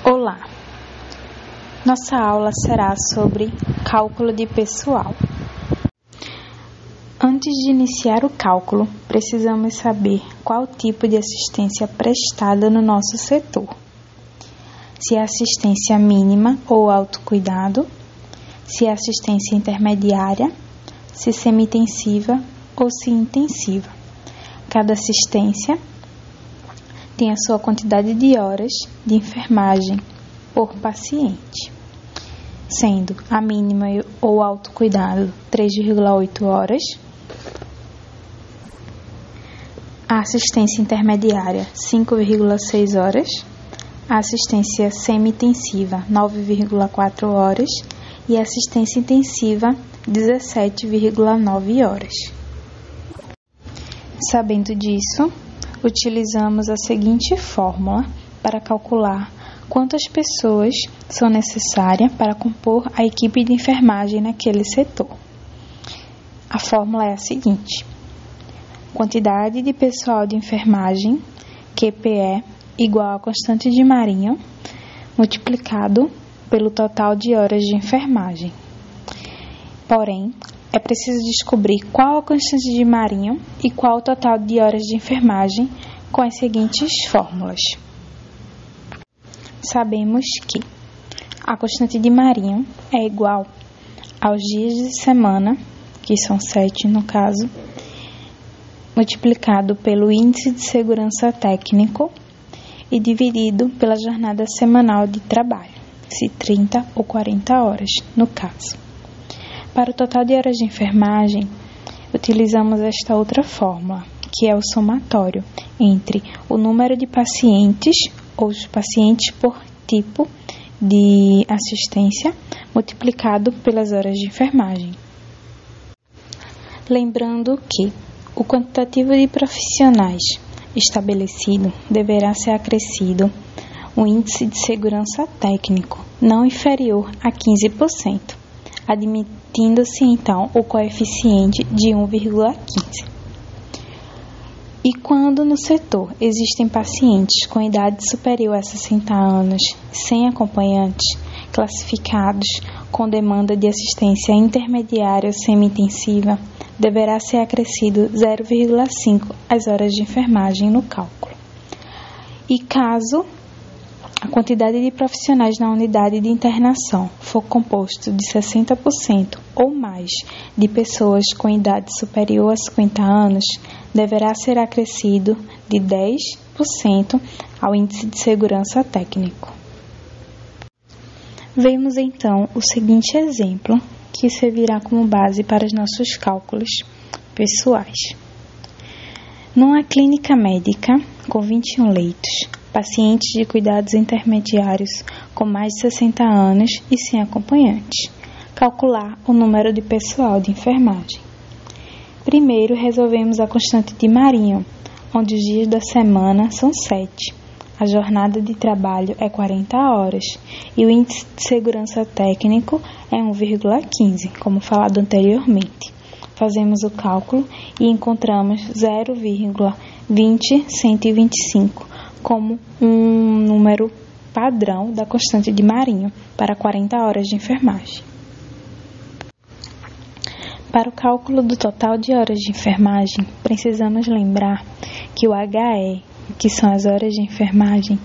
Olá! Nossa aula será sobre cálculo de pessoal. Antes de iniciar o cálculo, precisamos saber qual tipo de assistência prestada no nosso setor. Se é assistência mínima ou autocuidado, se é assistência intermediária, se semi-intensiva ou se intensiva. Cada assistência tem a sua quantidade de horas de enfermagem por paciente, sendo a mínima ou autocuidado 3,8 horas, a assistência intermediária 5,6 horas, a assistência semi-intensiva 9,4 horas e a assistência intensiva 17,9 horas. Sabendo disso, utilizamos a seguinte fórmula para calcular quantas pessoas são necessárias para compor a equipe de enfermagem naquele setor. A fórmula é a seguinte: quantidade de pessoal de enfermagem, QPE, igual a constante de Marinho, multiplicado pelo total de horas de enfermagem. Porém, é preciso descobrir qual a constante de Marinho e qual o total de horas de enfermagem com as seguintes fórmulas. Sabemos que a constante de Marinho é igual aos dias de semana, que são 7 no caso, multiplicado pelo índice de segurança técnico e dividido pela jornada semanal de trabalho, se 30 ou 40 horas no caso. Para o total de horas de enfermagem, utilizamos esta outra fórmula, que é o somatório entre o número de pacientes, ou os pacientes por tipo de assistência, multiplicado pelas horas de enfermagem. Lembrando que o quantitativo de profissionais estabelecido deverá ser acrescido o índice de segurança técnico não inferior a 15%. Admitindo-se então o coeficiente de 1,15. E quando no setor existem pacientes com idade superior a 60 anos sem acompanhantes, classificados com demanda de assistência intermediária ou semi-intensiva, deverá ser acrescido 0,5 as horas de enfermagem no cálculo. E caso a quantidade de profissionais na unidade de internação for composto de 60% ou mais de pessoas com idade superior a 50 anos, deverá ser acrescido de 10% ao índice de segurança técnico. Vemos então o seguinte exemplo, que servirá como base para os nossos cálculos pessoais. Numa clínica médica com 21 leitos, pacientes de cuidados intermediários com mais de 60 anos e sem acompanhantes. Calcular o número de pessoal de enfermagem. Primeiro, resolvemos a constante de Marinho, onde os dias da semana são 7. A jornada de trabalho é 40 horas e o índice de segurança técnico é 1,15, como falado anteriormente. Fazemos o cálculo e encontramos 0,20125 como um número padrão da constante de Marinho para 40 horas de enfermagem. Para o cálculo do total de horas de enfermagem, precisamos lembrar que o HE, que são as horas de enfermagem,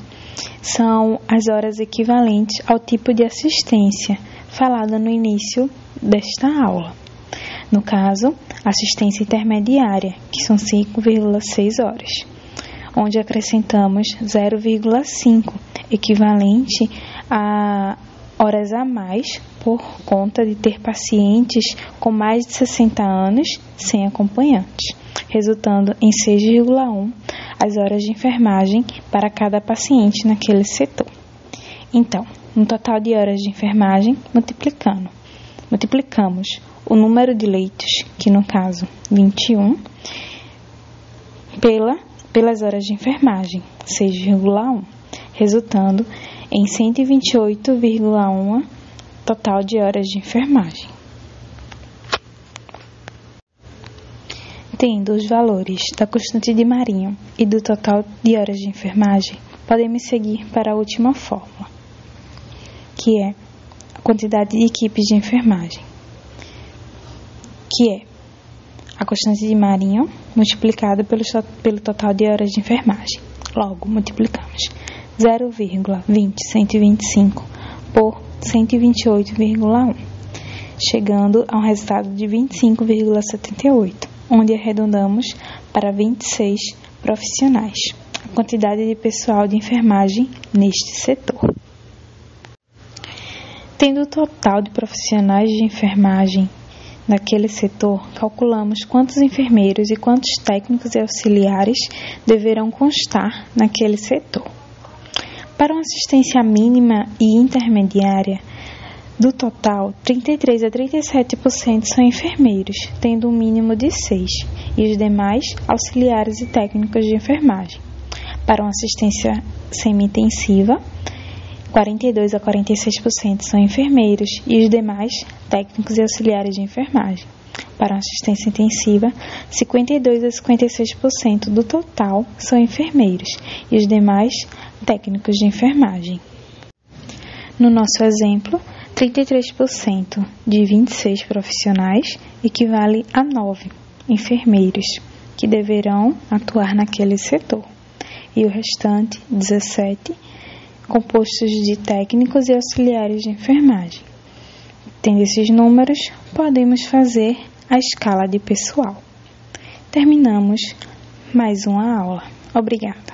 são as horas equivalentes ao tipo de assistência falada no início desta aula. No caso, assistência intermediária, que são 5,6 horas, onde acrescentamos 0,5, equivalente a horas a mais por conta de ter pacientes com mais de 60 anos sem acompanhantes, resultando em 6,1 as horas de enfermagem para cada paciente naquele setor. Então, no total de horas de enfermagem, multiplicamos o número de leitos, que no caso 21, pelas horas de enfermagem, 6,1, resultando em 128,1 total de horas de enfermagem. Tendo os valores da constante de Marinho e do total de horas de enfermagem, podemos seguir para a última fórmula. que é a quantidade de equipes de enfermagem, que é a constante de Marinho multiplicada pelo total de horas de enfermagem. Logo, multiplicamos 0,20125 por 128,1, chegando a um resultado de 25,78, onde arredondamos para 26 profissionais, a quantidade de pessoal de enfermagem neste setor. Tendo o total de profissionais de enfermagem naquele setor, calculamos quantos enfermeiros e quantos técnicos e auxiliares deverão constar naquele setor. Para uma assistência mínima e intermediária, do total, 33 a 37% são enfermeiros, tendo um mínimo de 6, e os demais, auxiliares e técnicos de enfermagem. Para uma assistência semi-intensiva, 42 a 46% são enfermeiros e os demais, técnicos e auxiliares de enfermagem. Para uma assistência intensiva, 52 a 56% do total são enfermeiros e os demais, técnicos de enfermagem. No nosso exemplo, 33% de 26 profissionais equivale a 9 enfermeiros que deverão atuar naquele setor, e o restante, 17, compostos de técnicos e auxiliares de enfermagem. Tendo esses números, podemos fazer a escala de pessoal. Terminamos mais uma aula. Obrigada.